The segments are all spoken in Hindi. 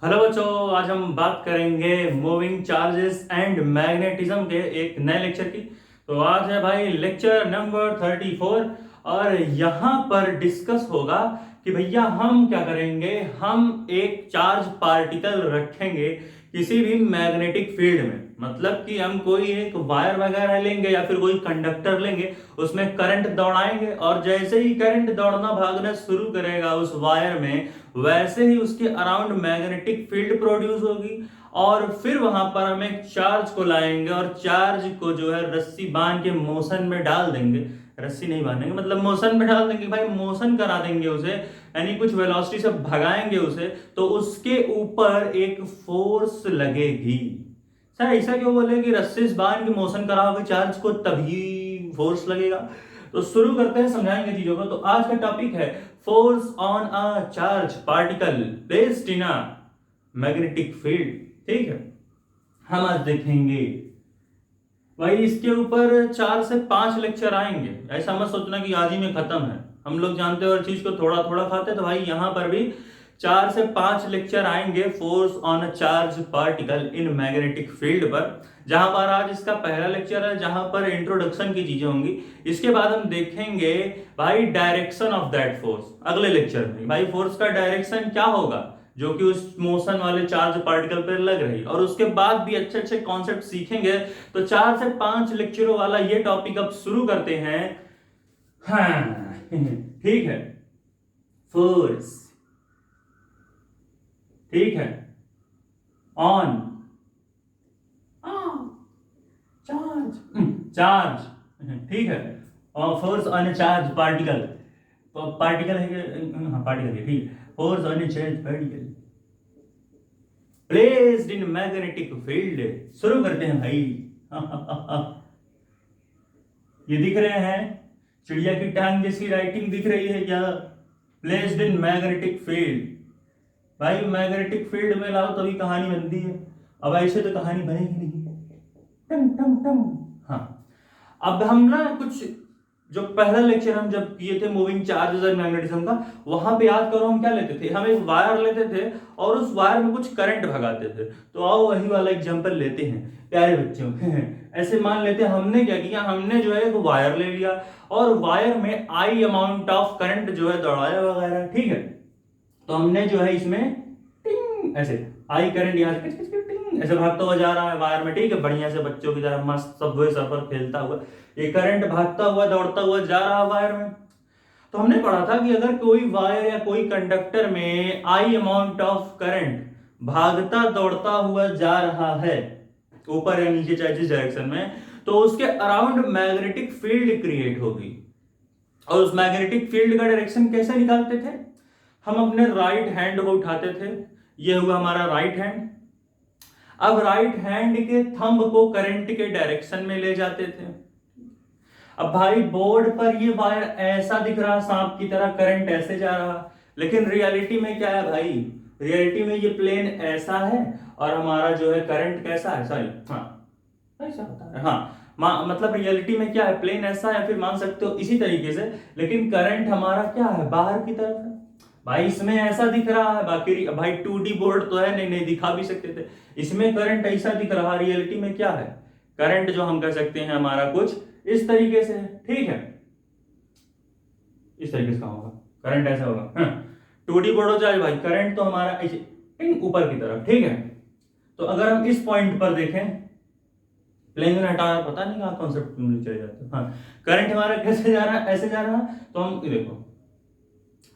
हेलो बच्चों, आज हम बात करेंगे मूविंग चार्जेस एंड मैग्नेटिज्म के एक नए लेक्चर की। तो आज है भाई लेक्चर नंबर 34 और यहाँ पर डिस्कस होगा कि भैया हम क्या करेंगे। हम एक चार्ज पार्टिकल रखेंगे किसी भी मैग्नेटिक फील्ड में, मतलब कि हम कोई एक वायर वगैरह लेंगे या फिर कोई कंडक्टर लेंगे, उसमें करंट दौड़ाएंगे और जैसे ही करंट दौड़ना भागना शुरू करेगा उस वायर में, वैसे ही उसके अराउंड मैग्नेटिक फील्ड प्रोड्यूस होगी और फिर वहां पर हम एक चार्ज को लाएंगे और चार्ज को जो है रस्सी बांध के मोशन में डाल देंगे। रस्सी नहीं बांधेंगे, मतलब मोशन में डाल देंगे भाई, मोशन करा देंगे उसे, यानी कुछ वेलोसिटी से भगाएंगे उसे, तो उसके ऊपर एक फोर्स लगेगी। सर ऐसा क्यों बोले कि रस्सी से बांध के मोशन कराओगे चार्ज को तभी फोर्स लगेगा। तो शुरू करते हैं, समझाएंगे चीजों को। तो आज का टॉपिक है force on a charge particle placed in a magnetic field. ठीक है, हम आज देखेंगे भाई इसके ऊपर 4 से 5 लेक्चर आएंगे। ऐसा मत सोचना कि आज ही में खत्म है, हम लोग जानते हैं हर चीज को थोड़ा थोड़ा खाते हैं। तो भाई यहाँ पर भी 4 से 5 लेक्चर आएंगे force on a charge particle in magnetic field पर, जहां पर आज इसका पहला लेक्चर है, जहां पर इंट्रोडक्शन की चीजें होंगी। इसके बाद हम देखेंगे भाई डायरेक्शन ऑफ दैट फोर्स। अगले लेक्चर में भाई फोर्स का डायरेक्शन क्या होगा जो कि उस मोशन वाले चार्ज पार्टिकल पर लग रही, और उसके बाद भी अच्छे अच्छे कॉन्सेप्ट सीखेंगे। तो 4 से 5 लेक्चरों वाला ये टॉपिक अब शुरू करते हैं। हाँ ठीक है, फोर्स, ठीक है, ऑन चार्ज, चार्ज, ठीक है, और force on charge particle, particle है कि हाँ पार्टिकल है, ठीक है। Force on charge particle placed in magnetic field. शुरू करते हैं भाई ये दिख रहे हैं चिड़िया की टांग जैसी राइटिंग दिख रही है क्या? Placed in magnetic field. भाई मैग्नेटिक फील्ड में लाओ तभी कहानी बनती है, अब ऐसे तो कहानी बनेगी नहीं। टंग टंग टंग। हाँ, अब हम ना कुछ जो पहला लेक्चर हम जब किए थे मूविंग चार्जेस और मैग्नेटिज्म का, वहां पे याद करो हम क्या लेते थे, हम एक वायर लेते थे और उस वायर में कुछ करंट भगाते थे। तो आओ वही वाला एग्जांपल लेते हैं प्यारे बच्चों ऐसे मान लेते हैं हमने क्या किया, हमने जो है एक वायर ले लिया और वायर में आई अमाउंट ऑफ करंट जो है दौड़ाया वगैरह, ठीक है। तो हमने जो है इसमें टिंग ऐसे आई करंट यहाँ टिंग ऐसे भागता हुआ जा रहा है वायर में, ठीक है, बढ़िया से बच्चों की तरह मस्त सबवे सर्फर खेलता हुआ ये करंट भागता हुआ दौड़ता हुआ जा रहा है वायर में। तो हमने पढ़ा था कि अगर कोई वायर या कोई कंडक्टर में आई अमाउंट ऑफ करंट भागता दौड़ता हुआ जा रहा है ऊपर या नीचे चाहे जिस डायरेक्शन में, तो उसके अराउंड मैग्नेटिक फील्ड क्रिएट होगी। और उस मैग्नेटिक फील्ड का डायरेक्शन कैसे निकालते थे, हम अपने राइट हैंड को उठाते थे, ये हुआ हमारा राइट हैंड। अब राइट हैंड के थंब को करंट के डायरेक्शन में ले जाते थे। अब भाई बोर्ड पर ये वायर ऐसा दिख रहा सांप की तरह, करंट ऐसे जा रहा, लेकिन रियलिटी में क्या है भाई, रियलिटी में ये प्लेन ऐसा है और हमारा जो है करंट कैसा है, सॉरी हाँ ऐसा होता है, हाँ मतलब रियलिटी में क्या है, प्लेन ऐसा है, फिर मान सकते हो इसी तरीके से, लेकिन करंट हमारा क्या है बाहर की तरफ है। भाई इसमें ऐसा दिख रहा है, बाकी भाई 2D बोर्ड तो है नहीं, नहीं दिखा भी सकते थे, इसमें करंट ऐसा दिख रहा, रियलिटी में क्या है करंट जो हम कह सकते हैं हमारा कुछ इस तरीके से है, ठीक है, इस तरीके से होगा करंट ऐसा होगा। 2D बोर्ड हो जाए भाई, करंट तो हमारा ऐसे ऊपर की तरफ, ठीक है। तो अगर हम इस पॉइंट पर देखें, प्लेन में हटा पता नहीं कहाँ कॉन्सेप्ट चले जाते हैं, हाँ करंट हमारा कैसे जा रहा है, ऐसे जा रहा है। तो हम देखो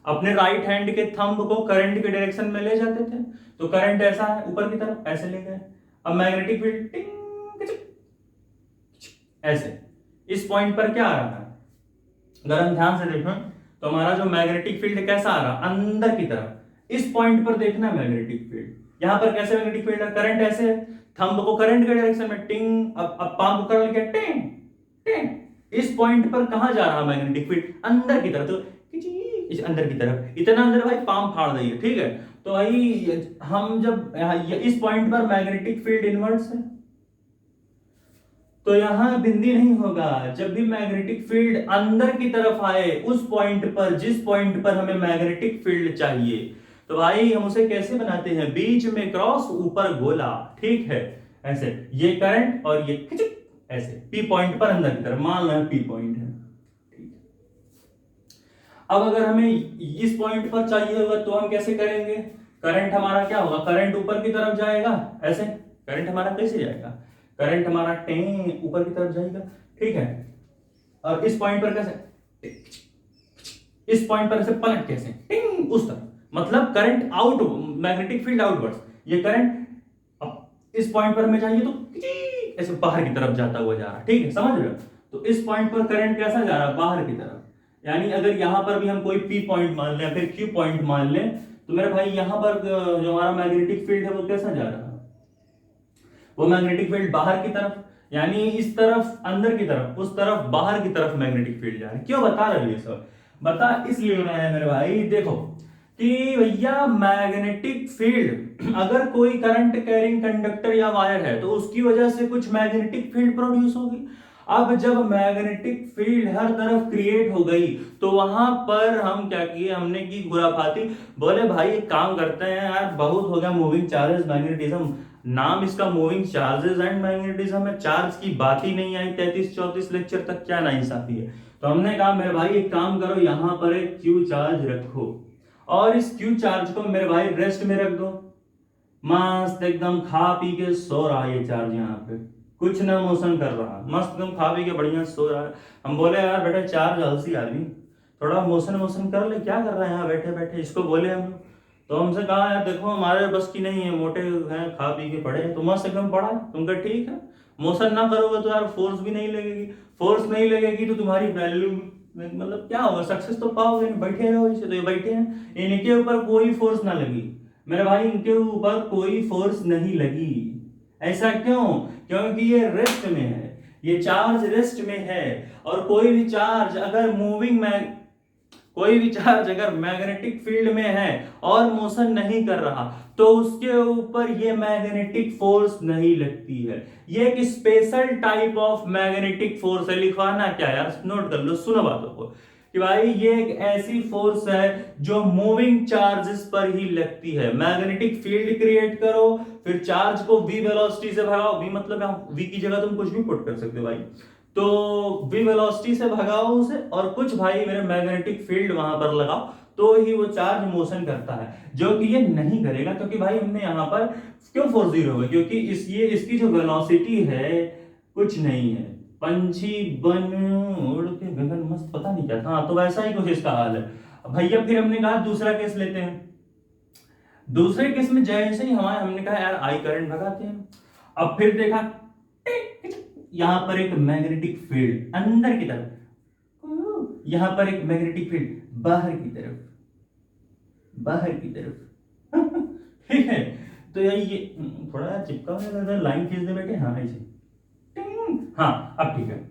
अपने राइट हैंड के थंब को करंट के डायरेक्शन में ले जाते थे, तो करंट ऐसा है ऊपर की तरफ ऐसे ले गए। अब मैग्नेटिक फील्ड ऐसे इस पॉइंट पर क्या आ रहा है, अगर हम ध्यान से देखें तो हमारा जो मैग्नेटिक फील्ड कैसा आ रहा अंदर की तरफ, इस पॉइंट पर देखना मैग्नेटिक फील्ड, यहां पर कैसे मैग्नेटिक फील्ड है, करंट ऐसे है, थंब को करंट के डायरेक्शन में टिंग, अब पाम को करंट के टिंग टिंग, इस पॉइंट पर कहां जा रहा मैग्नेटिक फील्ड अंदर की तरफ, तो इस अंदर की तरफ, इतना अंदर भाई पाम फाड़ देंगे, ठीक है। तो भाई हम जब इस पॉइंट पर मैग्नेटिक फील्ड इनवर्स है, तो यहां बिंदी नहीं होगा, जब भी मैग्नेटिक फील्ड अंदर की तरफ आए उस पॉइंट पर, जिस पॉइंट पर हमें मैग्नेटिक फील्ड चाहिए, तो भाई हम उसे कैसे बनाते हैं, बीच में क्रॉस ऊपर गोला, ठीक है, ऐसे ये करंट और ये खिचक, ऐसे पी पॉइंट पर अंदर की तरफ, मान लो पी पॉइंट है, ठीक। अब अगर हमें इस पॉइंट पर चाहिए होगा तो हम कैसे करेंगे, करंट हमारा क्या होगा, करंट ऊपर की तरफ जाएगा, ऐसे करंट हमारा कैसे जाएगा, करंट हमारा टें ऊपर की तरफ जाएगा, ठीक है। और इस पॉइंट पर कैसे, इस पॉइंट पर ऐसे पलट कैसे, टिंग उस तरफ, मतलब current out, magnetic field outwards, ये करंट अब इस पॉइंट पर हमें चाहिए तो ऐसे बाहर की तरफ जाता हुआ जा रहा है, ठीक है, समझ रहे हो। तो इस पॉइंट पर करंट कैसा जा रहा है, बाहर की तरफ। यानी अगर यहां पर भी हम कोई पी पॉइंट मान लें, फिर क्यू पॉइंट मान लें, तो मेरे भाई यहां पर जो हमारा मैग्नेटिक फील्ड है वो कैसा जा रहा है, वो मैग्नेटिक फील्ड बाहर की तरफ, यानी इस तरफ अंदर की तरफ, उस तरफ बाहर की तरफ मैग्नेटिक फील्ड जा रहा है। क्यों बता रहे हो ये सब, बता इसलिए रहा है मेरे भाई, देखो कि भैया मैग्नेटिक फील्ड, अगर कोई करंट कैरिंग कंडक्टर या वायर है तो उसकी वजह से कुछ मैग्नेटिक फील्ड प्रोड्यूस होगी। अब जब मैग्नेटिक फील्ड हर तरफ क्रिएट हो गई तो वहां पर हम क्या किए, हमने की खुराफाती, बोले भाई एक काम करते हैं यार, बहुत हो गया मूविंग चार्जेस मैग्नेटिज्म, नाम इसका मूविंग चार्जेस एंड मैग्नेटिज्म है, चार्ज की बात ही नहीं आई 33-34 लेक्चर तक, क्या नाइंसाफी है। तो हमने कहा मेरे भाई एक काम करो, यहां पर एक क्यू चार्ज रखो और इस क्यू चार्ज को मेरे भाई रेस्ट में रख दो, मस्त एकदम खा पी के सो रहा है ये चार्ज, यहाँ पे कुछ ना मोशन कर रहा, मस्त एकदम खा पी के बढ़िया सो रहा है। हम बोले यार बेटा चार्ज आलसी आदमी, थोड़ा मोशन मोशन कर ले, क्या कर रहा है यहाँ बैठे बैठे, इसको बोले हम। तो हमसे कहा यार देखो हमारे बस की नहीं है, मोटे हैं, खा पी के पड़े हैं, तो मस्त एकदम पड़ा, तुम कहा ठीक है, मोशन ना करोगे तो यार फोर्स भी नहीं लगेगी, फोर्स नहीं लगेगी तो तुम्हारी वैल्यू, मतलब क्या होगा, सक्सेस तो पाओगे नहीं, बैठे रहो इसे, तो ये बैठे हैं, इनके ऊपर कोई फोर्स ना लगी मेरे भाई, इनके ऊपर कोई फोर्स नहीं लगी। ऐसा क्यों, क्योंकि ये रेस्ट में है, ये चार्ज रेस्ट में है। और कोई भी चार्ज अगर मूविंग में, कोई भी चार्ज अगर मैग्नेटिक फील्ड में है और मोशन नहीं कर रहा तो उसके ऊपर ये मैग्नेटिक फोर्स नहीं लगती है। ये एक special type of magnetic force है, लिखवाना क्या यार, नोट कर लो, सुनो बातों को, कि भाई ये एक ऐसी फोर्स है जो मूविंग चार्जेस पर ही लगती है। मैग्नेटिक फील्ड क्रिएट करो, फिर चार्ज को v वेलोसिटी से भगाओ, v मतलब v की जगह तुम कुछ भी पुट कर सकते हो भाई, तो v वेलोसिटी से भगाओ उसे, और कुछ भाई मेरे मैग्नेटिक फील्ड वहां पर लगाओ, तो ही वो चार्ज मोशन करता है, जो कि ये नहीं करेगा। क्योंकि भाई हमने यहाँ पर क्यों फोर्स जीरो होगा, क्योंकि ये इसकी जो वेलोसिटी है कुछ नहीं है, पंछी बन उड़ के गगन मस्त, पता नहीं क्या था, तो वैसा ही कुछ इसका हाल है। भैया फिर हमने कहा दूसरा केस लेते हैं, दूसरे केस में जैसे ही हमारे, हमने कहा यार आई करंट भगाते हैं, अब फिर देखा यहां पर एक मैग्नेटिक फील्ड अंदर की तरफ, यहां पर एक मैग्नेटिक फील्ड बाहर की तरफ, बाहर की तरफ ठीक है। तो ये थोड़ा चिपका हुआ लाइन खींच दे बेटे, हाँ ऐसे, हाँ अब ठीक है।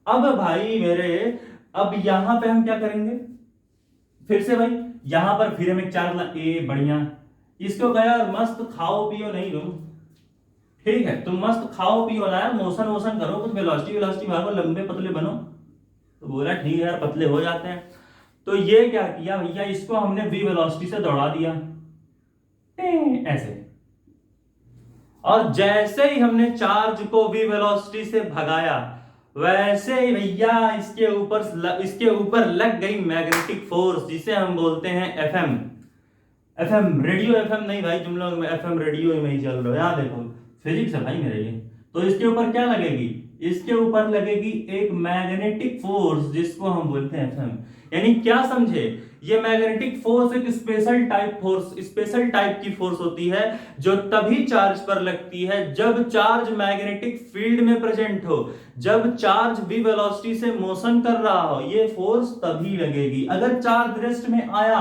अब भाई मेरे, अब यहां पे हम क्या करेंगे, फिर से भाई यहां पर फिर हम एक चार्ज ला, ए बढ़िया, इसको कहा यार मस्त खाओ पियो नहीं तुम, ठीक है, तुम मस्त खाओ पियो ना यार, मोशन वोशन करो, कुछ वेलोसिटी वेलोसिटी मारो, लंबे पतले बनो। तो बोला ठीक है यार पतले हो जाते हैं। तो ये क्या किया भैया, इसको हमने v वेलोसिटी से दौड़ा दिया ऐसे, और जैसे ही हमने चार्ज को v वेलोसिटी से भगाया वैसे ही भैया इसके ऊपर लग गई मैग्नेटिक फोर्स, जिसे हम बोलते हैं एफएम। एफएम रेडियो, एफएम नहीं भाई, तुम लोग एफएम रेडियो में ही चल रहे हो, यहाँ देखो फिजिक्स है भाई मेरे ये। तो इसके ऊपर क्या लगेगी, इसके ऊपर लगेगी एक मैग्नेटिक फोर्स जिसको हम बोलते हैं एफएम। यानी क्या समझे, ये मैग्नेटिक फोर्स एक स्पेशल टाइप की फोर्स होती है जो तभी चार्ज पर लगती है जब चार्ज मैग्नेटिक फील्ड में प्रेजेंट हो, जब चार्ज v वेलोसिटी से मोशन कर रहा हो, ये फोर्स तभी लगेगी। अगर चार्ज रेस्ट में आया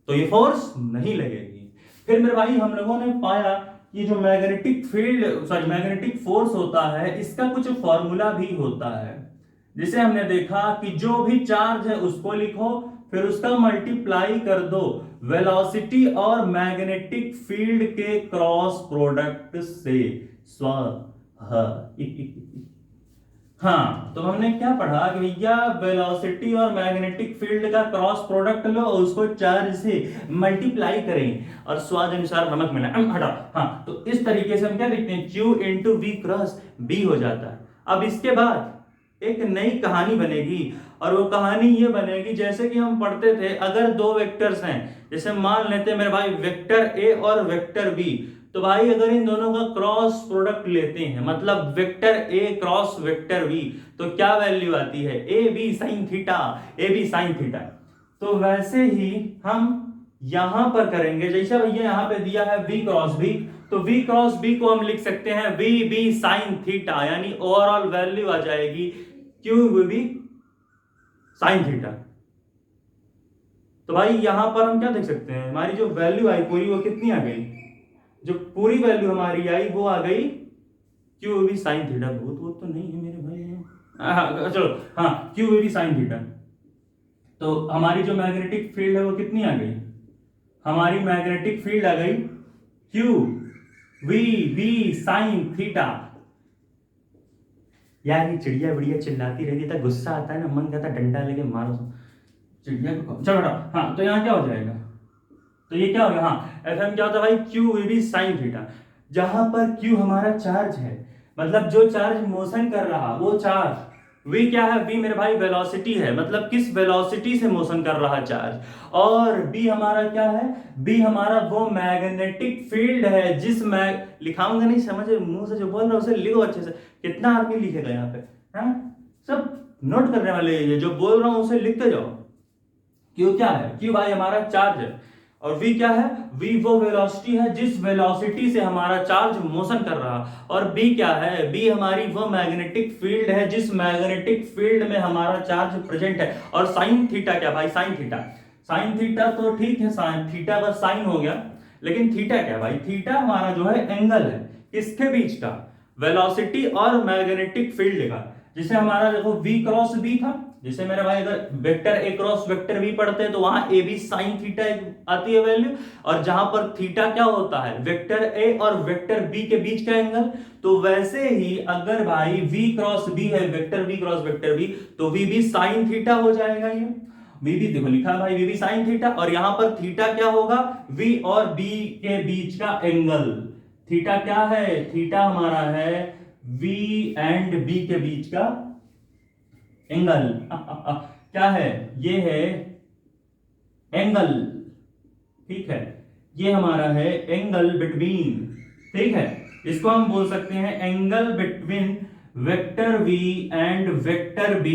तो ये फोर्स नहीं लगेगी। फिर मेरे भाई हम लोगों ने पाया कि जो मैग्नेटिक फोर्स होता है इसका कुछ फॉर्मूला भी होता है, जिसे हमने देखा कि जो भी चार्ज है उसको लिखो, फिर उसका मल्टीप्लाई कर दो वेलोसिटी और मैग्नेटिक फील्ड के क्रॉस प्रोडक्ट से। हाँ, तो हमने क्या पढ़ा कि भैया वेलोसिटी और मैग्नेटिक फील्ड का क्रॉस प्रोडक्ट लो और उसको चार्ज से मल्टीप्लाई करें और स्वाद अनुसार नमक मिला हटा। हाँ, तो इस तरीके से हम क्या देखते हैं, Q into v cross b हो जाता है। अब इसके बाद एक नई कहानी बनेगी और वो कहानी ये बनेगी जैसे कि हम पढ़ते थे, अगर दो वेक्टर्स हैं, जैसे मान लेते हैं मेरे भाई वेक्टर ए और वेक्टर बी, तो भाई अगर इन दोनों का क्रॉस प्रोडक्ट लेते हैं, मतलब vector a cross vector b, तो क्या वैल्यू आती है, a b sine theta, a b sine theta. तो वैसे ही हम यहां पर करेंगे, जैसे भैया यहां पे दिया है v क्रॉस b, तो v क्रॉस b को हम लिख सकते हैं v b साइन थीटा, यानी ओवरऑल वैल्यू आ जाएगी q v साइन थीटा। तो भाई यहां पर हम क्या देख सकते हैं, हमारी जो वैल्यू आई पूरी वो कितनी आ गई, जो पूरी वैल्यू हमारी आई वो आ गई क्यू वी साइन थीटा। बहुत तो नहीं है मेरे भाई, चलो हाँ, क्यू वी साइन थीटा। तो हमारी जो मैग्नेटिक फील्ड है वो कितनी आ गई, हमारी मैग्नेटिक फील्ड आ गई q v v sine theta. यार ये चिड़िया बढ़िया चिल्लाती रहती था, गुस्सा आता है ना, मन करता डंडा लेके मारो चिड़िया को। चलो हाँ, तो यहाँ क्या हो जाएगा, तो ये क्या हो गया, हाँ एफ एम क्या होता है भाई, q v b sine theta. जहां पर क्यू हमारा चार्ज है, मतलब जो चार्ज मोशन कर रहा वो चार्ज, वी क्या है, वी मेरे भाई वेलोसिटी है, मतलब किस वेलोसिटी से मोशन कर रहा चार्ज, और बी हमारा क्या है, बी हमारा वो मैग्नेटिक फील्ड है जिस लिखाऊंगा नहीं, समझ मुंह से जो बोल रहा है उसे लिखो अच्छे से। कितना आदमी लिखेगा यहाँ पे, हाँ सब नोट करने वाले, ये जो बोल रहा हूं उसे लिखते जाओ। क्यू क्या है, क्यू भाई हमारा चार्ज है, और v क्या है, v वो वेलोसिटी है जिस वेलोसिटी से हमारा चार्ज मोशन कर रहा, और b क्या है, b हमारी वो मैग्नेटिक फील्ड है जिस मैग्नेटिक फील्ड में हमारा चार्ज प्रेजेंट है। और साइन थीटा क्या भाई, साइन थीटा, साइन थीटा तो ठीक है, साइन थीटा का साइन हो गया, लेकिन थीटा क्या भाई, थीटा हमारा जो है एंगल है किसके बीच का, वेलोसिटी और मैग्नेटिक फील्ड का। जिसे हमारा देखो v क्रॉस b था, जैसे मेरे भाई अगर vector a cross vector b पढ़ते हैं तो वहां ए बी साइन थीटा आती है वैल्यू, और जहां पर थीटा क्या होता है, वेक्टर ए और वेक्टर बी के बीच का एंगल। तो वैसे ही अगर भाई v क्रॉस बी है, vector v cross vector b, तो वी बी साइन थीटा हो जाएगा। ये वी बी देखो लिखा है भाई, वी बी साइन थीटा, और यहां पर थीटा क्या होगा, v और b के बीच का एंगल। थीटा क्या है, थीटा हमारा है v एंड b के बीच का एंगल। क्या है, ये है एंगल, ठीक है, ये हमारा है एंगल बिटवीन, ठीक है, इसको हम बोल सकते हैं angle between vector v and vector b।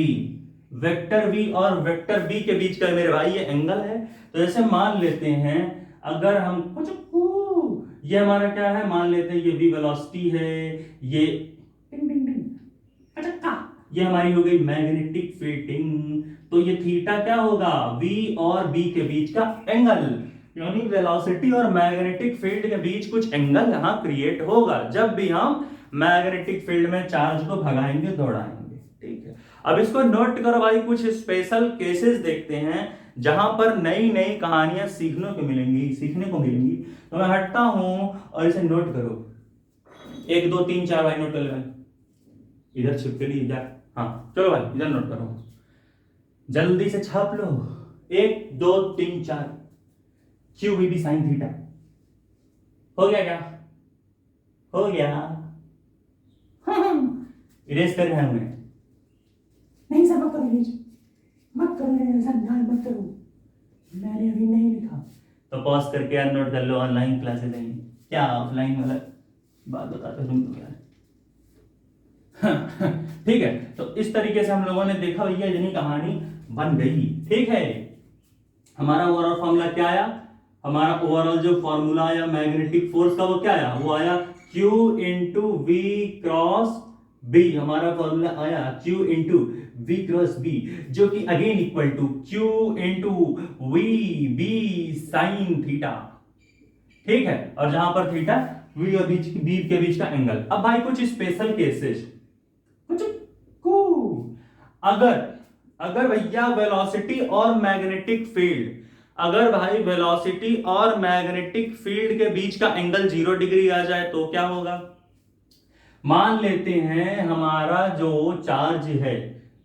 Vector v और वेक्टर b के बीच का मेरे भाई ये एंगल है। तो जैसे मान लेते हैं, अगर हम कुछ ये हमारा क्या है, मान लेते हैं ये v वेलोसिटी है, ये ये हमारी हो गई मैग्नेटिक फील्डिंग। तो ये थीटा क्या होगा, v और b के बीच का एंगल, यानी वेलोसिटी और मैग्नेटिक फील्ड के बीच कुछ एंगल यहां क्रिएट होगा जब भी हम मैग्नेटिक फील्ड में चार्ज को भगाएंगे दौड़ाएंगे, ठीक है। अब इसको नोट करो भाई, कुछ स्पेशल केसेस देखते हैं जहां पर नई नई कहानियां सीखने को मिलेंगी। तो मैं हटता हूं और इसे नोट करो, 1 2 3 4 भाई नोट कर ले, इधर छिपके लिए इधर, हाँ चलो भाई इधर नोट करो, जल्दी से छाप लो, 1 2 3 4, q v b sine theta. हो गया क्या, हो गया, इरेज कर रहा हूं मैं, नहीं सर मत करो, मत करो सर, मत करो, मैंने अभी नहीं लिखा। तो पॉज करके यार नोट कर लो, ऑनलाइन क्लासेस हैं क्या, ऑफलाइन वाला बात बताते तुम तो यार। ठीक है, तो इस तरीके से हम लोगों ने देखा भैया, यानी कहानी बन गई, ठीक है। हमारा ओवरऑल फॉर्मूला क्या आया, हमारा ओवरऑल जो फॉर्मूला आया मैग्नेटिक फोर्स का वो क्या आया, वो आया Q into v cross b. हमारा फॉर्मूला आया Q into v cross b, जो कि again equal to Q into v b sine theta, ठीक है। और जहां पर थीटा वी और बी के बीच का एंगल। अब भाई कुछ स्पेशल केसेस, कुछ अगर भैया वेलोसिटी और मैग्नेटिक फील्ड, अगर भाई वेलोसिटी और मैग्नेटिक फील्ड के बीच का एंगल 0 डिग्री आ जाए तो क्या होगा, मान लेते हैं हमारा जो चार्ज है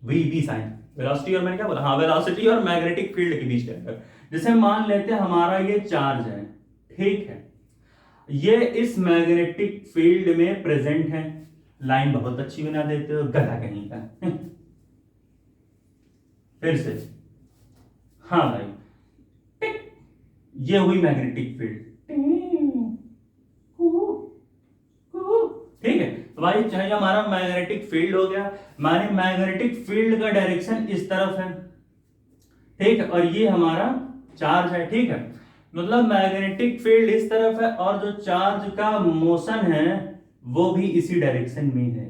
वी बी साइन वेलोसिटी और मैंने क्या बोला, हाँ वेलोसिटी और मैग्नेटिक फील्ड के बीच का, जैसे मान लेते हैं हमारा ये चार्ज है, ठीक है, ये इस मैग्नेटिक फील्ड में प्रेजेंट है। लाइन बहुत अच्छी बना देते हो, गधा कहीं का। फिर से, हाँ भाई, ये हुई मैग्नेटिक फील्ड, ठीक है। तो भाई चाहे हमारा मैग्नेटिक फील्ड हो गया, माने मैग्नेटिक फील्ड का डायरेक्शन इस तरफ है, ठीक है, और ये हमारा चार्ज है, ठीक है, मतलब मैग्नेटिक फील्ड इस तरफ है और जो चार्ज का मोशन है वो भी इसी डायरेक्शन में है।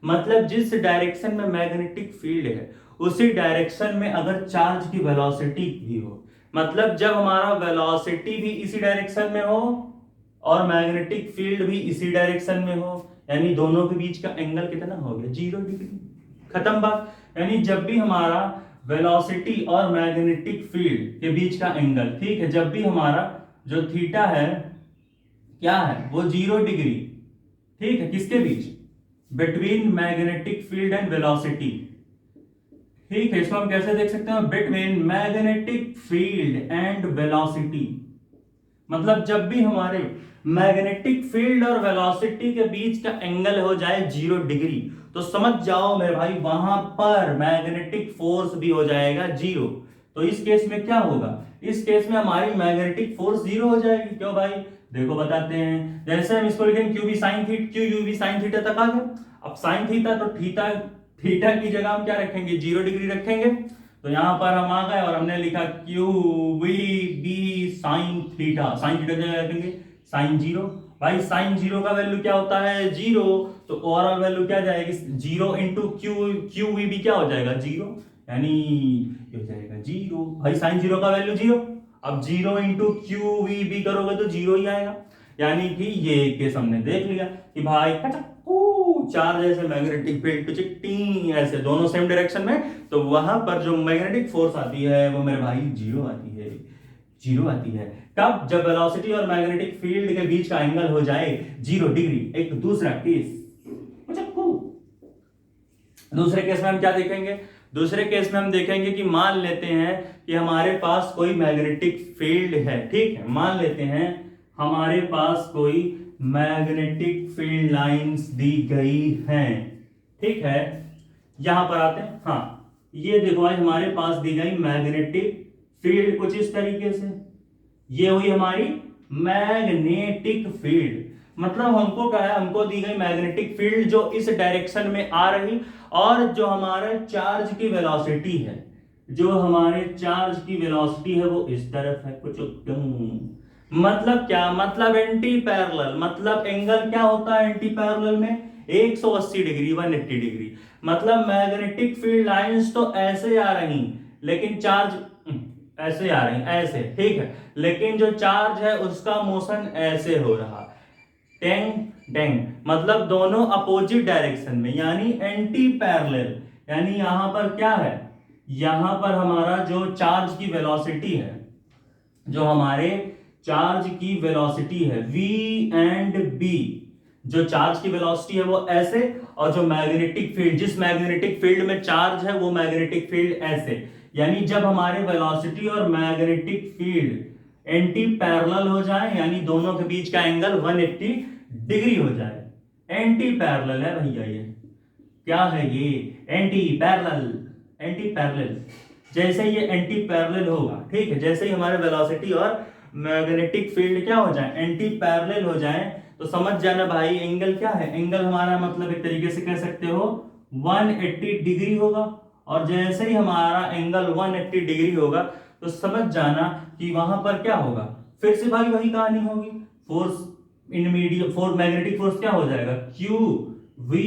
मतलब जिस डायरेक्शन में मैग्नेटिक फील्ड है उसी डायरेक्शन में अगर चार्ज की वेलोसिटी भी हो, मतलब जब हमारा वेलोसिटी भी इसी डायरेक्शन में हो और मैग्नेटिक फील्ड भी इसी डायरेक्शन में हो, यानी दोनों के बीच का एंगल कितना हो गया, 0 डिग्री, खत्म बात। यानी जब भी हमारा वेलोसिटी और मैग्नेटिक फील्ड के बीच का एंगल, ठीक है, जब भी हमारा जो थीटा है क्या है वो 0 डिग्री, ठीक है, किसके बीच, between magnetic field and velocity, ठीक है, इसको हम कैसे देख सकते हैं, between magnetic field and velocity, मतलब जब भी हमारे मैग्नेटिक फील्ड और वेलोसिटी के बीच का एंगल हो जाए 0 डिग्री, तो समझ जाओ मेरे भाई वहां पर मैग्नेटिक फोर्स भी हो जाएगा 0। तो इस केस में क्या होगा, इस केस में हमारी मैग्नेटिक फोर्स 0 हो जाएगी। क्यों भाई, देखो बताते हैं, जैसे हम इसको लिखेंगे q b sine theta, q u b sine theta तक आ गया। अब साइन थीटा, तो थीटा, थीटा की जगह हम क्या रखेंगे, 0 डिग्री रखेंगे। तो यहां पर हम आ गए और हमने लिखा q v b sine theta, sine theta की जगह रखेंगे साइन 0। भाई साइन 0 का वैल्यू क्या होता है, 0, तो ओवरऑल वैल्यू क्या जाएगी, 0 into q, q v b क्या हो जाएगा, 0, यानी ये हो जाएगा 0। भाई साइन 0 का वैल्यू 0, अब 0 इंटू क्यू वी बी करोगे तो 0 ही आएगा। यानी कि ये केस हमने देख लिया कि भाई चार्ज ऐसे मैग्नेटिक फील्ड टू चिट्टी ऐसे दोनों सेम डायरेक्शन में, तो वहां पर जो मैग्नेटिक फोर्स आती है वो मेरे भाई 0 आती है, 0 आती है। कब, जब वेलोसिटी और मैग्नेटिक फील्ड के बीच का एंगल हो जाए 0 डिग्री। एक दूसरा केस, दूसरे केस में हम क्या देखेंगे, दूसरे केस में हम देखेंगे कि मान लेते हैं कि हमारे पास कोई मैग्नेटिक फील्ड है, ठीक है, मान लेते हैं हमारे पास कोई मैग्नेटिक फील्ड लाइंस दी गई हैं, ठीक है, यहां पर आते हैं, हाँ ये देखो आज हमारे पास दी गई मैग्नेटिक फील्ड कुछ इस तरीके से, ये हुई हमारी मैग्नेटिक फील्ड। मतलब हमको क्या है, हमको दी गई मैग्नेटिक फील्ड जो इस डायरेक्शन में आ रही, और जो हमारा चार्ज की वेलोसिटी है, जो हमारे चार्ज की वेलोसिटी है वो इस तरफ है कुछ। मतलब क्या, मतलब एंटी पैरेलल, मतलब एंगल क्या होता है एंटी पैरेलल में, 180 डिग्री, 180 डिग्री। मतलब मैग्नेटिक फील्ड लाइंस तो ऐसे आ रही, लेकिन चार्ज ऐसे आ रही, ऐसे, ठीक है, लेकिन जो चार्ज है उसका मोशन ऐसे हो रहा, टेंग टेंग, मतलब दोनों अपोजिट डायरेक्शन में, यानी एंटी पैरेलल। यानी यहां पर क्या है, यहां पर हमारा जो चार्ज की वेलोसिटी है, जो हमारे चार्ज की वेलोसिटी है v एंड b, जो चार्ज की वेलोसिटी है वो ऐसे, और जो मैग्नेटिक फील्ड, जिस मैग्नेटिक फील्ड में चार्ज है वो मैग्नेटिक फील्ड ऐसे। यानी जब हमारे वेलोसिटी और मैग्नेटिक फील्ड एंटी पैरेलल हो जाए, यानी दोनों के बीच का एंगल 180 डिग्री हो जाए, एंटी पैरेलल है भैया, ये क्या है, ये एंटी पैरेलल, एंटी पैरेलल। जैसे ये एंटी पैरेलल होगा, ठीक है, जैसे ही हमारे वेलोसिटी और मैग्नेटिक फील्ड क्या हो जाए, एंटी पैरेलल हो जाए, तो समझ जाना भाई एंगल क्या है, एंगल हमारा मतलब एक तरीके से कह सकते हो 180 डिग्री होगा। और जैसे ही हमारा एंगल 180 डिग्री होगा तो समझ जाना कि वहां पर क्या होगा, फिर से भाई वही कहानी होगी, force in medium, force magnetic force क्या हो जाएगा, q v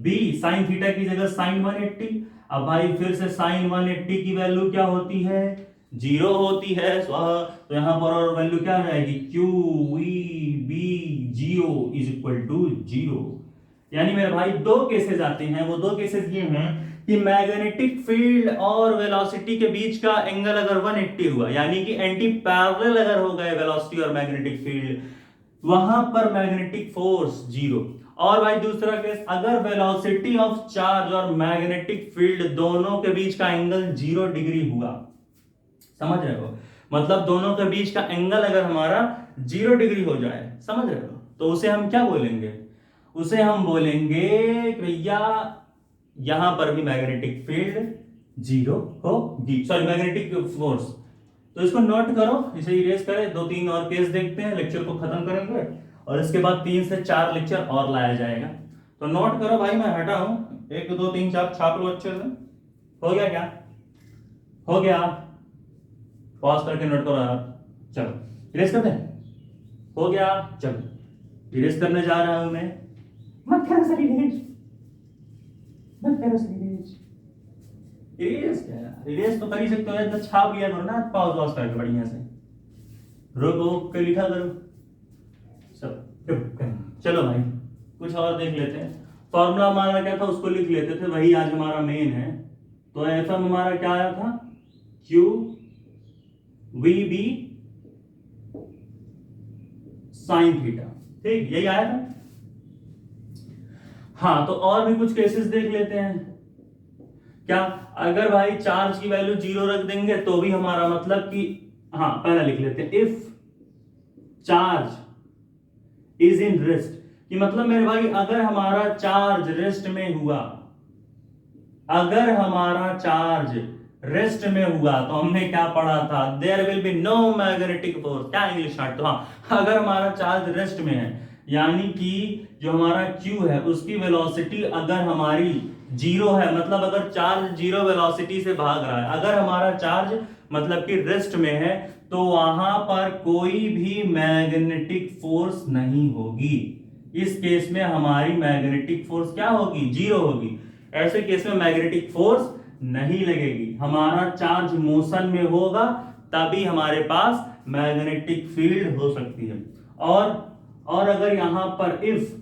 b sine theta की जगह साइन 180। अब भाई फिर से साइन 180 की वैल्यू क्या होती है, 0 होती है, तो यहां पर और वैल्यू क्या हो जाएगी, q v b 0 is equal to 0। यानी मेरे भाई दो केसेस आते हैं, वो दो केसेस ये हैं कि मैग्नेटिक फील्ड और वेलोसिटी के बीच का एंगल अगर 180 हुआ, यानी कि एंटी पैरेलल अगर हो गए वेलोसिटी और मैग्नेटिक फील्ड, वहां पर मैग्नेटिक फोर्स जीरो। और भाई दूसरा केस, अगर वेलोसिटी ऑफ चार्ज और मैग्नेटिक फील्ड दोनों के बीच का एंगल 0 डिग्री हुआ, समझ रहे हो, मतलब दोनों के बीच का एंगल अगर हमारा 0 डिग्री हो जाए, समझ रहे हो, तो उसे हम क्या बोलेंगे, उसे हम बोलेंगे भैया यहां पर भी मैग्नेटिक फील्ड 0 होगी, सॉरी मैग्नेटिक फोर्स। तो इसको नोट करो, इसे इरेज करें, 2-3 और केस देखते हैं, लेक्चर को खत्म करेंगे और इसके बाद 3 से 4 लेक्चर और लाया जाएगा। तो नोट करो भाई, मैं हटा हूं, 1 2 3 4 छाप लो अच्छे से। हो गया क्या, हो गया, पॉज करके नोट करो यार। चलो इरेज करते हैं, हो गया, चलो इरेज करने जा रहा हूं मैं। मत करो सर इरेज, मत करो सर इरेज। इरेज क्या यार, इरेज तो कर ही सकते हो यार, छाप लिया करो ना, पॉज वॉज करके बढ़िया से, रोक के लिखा करो सब। चलो भाई कुछ और देख लेते हैं। फॉर्मूला हमारा क्या था, उसको लिख लेते थे, वही आज हमारा मेन है। तो एफ एम हमारा क्या आया था, q v b sine theta, ठीक, यही आया था। हाँ, तो और भी कुछ केसेस देख लेते हैं। क्या, अगर भाई चार्ज की वैल्यू 0 रख देंगे तो भी हमारा मतलब कि, हाँ पहले लिख लेते हैं, if charge is in rest, कि मतलब मेरे भाई अगर हमारा चार्ज रेस्ट में हुआ, अगर हमारा चार्ज रेस्ट में हुआ, तो हमने क्या पढ़ा था, there will be no magnetic force, क्या इंग्लिश हार्ट, तो हाँ अगर हमारा चार्ज रेस्ट में है, यानी कि जो हमारा Q है उसकी वेलोसिटी अगर हमारी 0 है, मतलब अगर चार्ज 0 वेलोसिटी से भाग रहा है, अगर हमारा चार्ज मतलब कि रेस्ट में है, तो वहां पर कोई भी मैग्नेटिक फोर्स नहीं होगी। इस केस में हमारी मैग्नेटिक फोर्स क्या होगी, 0 होगी। ऐसे केस में मैग्नेटिक फोर्स नहीं लगेगी, हमारा चार्ज मोशन में होगा, तभी हमारे पास मैग्नेटिक फील्ड हो सकती है। और अगर यहां पर इफ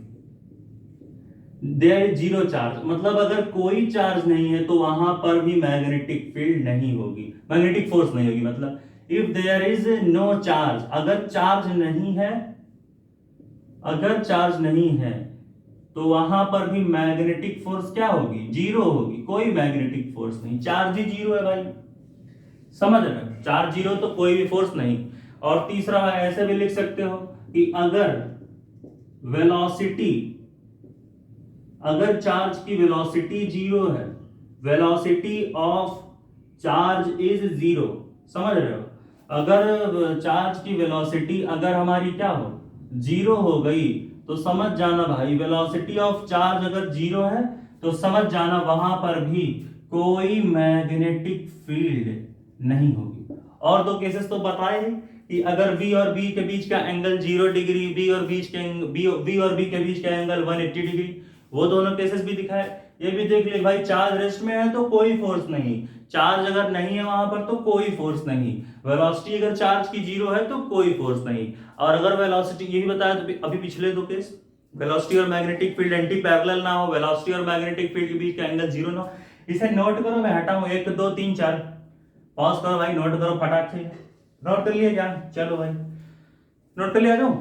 देयर इज 0 चार्ज, मतलब अगर कोई चार्ज नहीं है, तो वहां पर भी मैग्नेटिक फील्ड नहीं होगी, मैग्नेटिक फोर्स नहीं होगी। मतलब if there is no charge, अगर चार्ज नहीं है, अगर चार्ज नहीं है, तो वहां पर भी मैग्नेटिक फोर्स क्या होगी, 0 होगी, कोई मैग्नेटिक फोर्स नहीं, चार्ज ही 0 है भाई, समझ रहे हो, चार्ज 0 तो कोई भी फोर्स नहीं। और तीसरा ऐसे भी लिख सकते हो कि अगर वेलोसिटी, अगर चार्ज की वेलोसिटी 0 है, वेलोसिटी ऑफ चार्ज इज 0, समझ रहे हो, अगर चार्ज की वेलोसिटी अगर हमारी क्या हो, 0 हो गई, तो समझ जाना भाई वेलोसिटी ऑफ चार्ज अगर 0 है, तो समझ जाना वहां पर भी कोई मैग्नेटिक फील्ड नहीं होगी। और 2 केसेस तो बताए हैं कि अगर V और B के बीच का एंगल 0 डिग्री, B और B के बीच का एंगल 180 डिग्री, वो दोनों केसेस भी दिखाए। ये भी देख ले भाई, चार्ज रेस्ट में है तो कोई फोर्स नहीं, चार्ज अगर नहीं है वहां पर तो कोई फोर्स नहीं, वेलोसिटी अगर चार्ज की 0 है तो कोई फोर्स नहीं। और अगर वेलोसिटी, यही बताया तो अभी पिछले 2 केस, वेलोसिटी और मैग्नेटिक फील्ड एंटी पैरेलल ना हो, वेलोसिटी और मैग्नेटिक फील्ड के बीच का एंगल 0 ना हो। इसे नोट करो, मैं हटाऊं 1 2 3 4, पॉज करो भाई, नोट करो फटाक से, नोट कर लिया क्या, चलो भाई नोट कर लिया, जाओ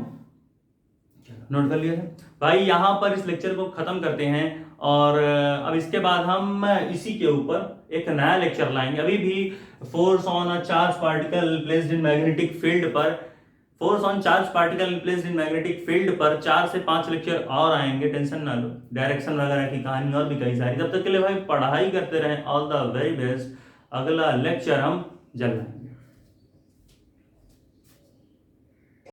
नोट कर लिया भाई। यहां पर इस लेक्चर को खत्म करते हैं, और अब इसके बाद हम इसी के ऊपर एक नया लेक्चर लाएंगे। अभी भी force on a charge particle placed in magnetic field पर, force on charge particle placed in magnetic field पर 4 से 5 लेक्चर और आएंगे, टेंशन ना लो, डायरेक्शन वगैरह की कहानी और भी कई सारी। तब तक के लिए भाई पढ़ाई करते रहें, ऑल द वेरी बेस्ट। अगला लेक्चर हम जल्द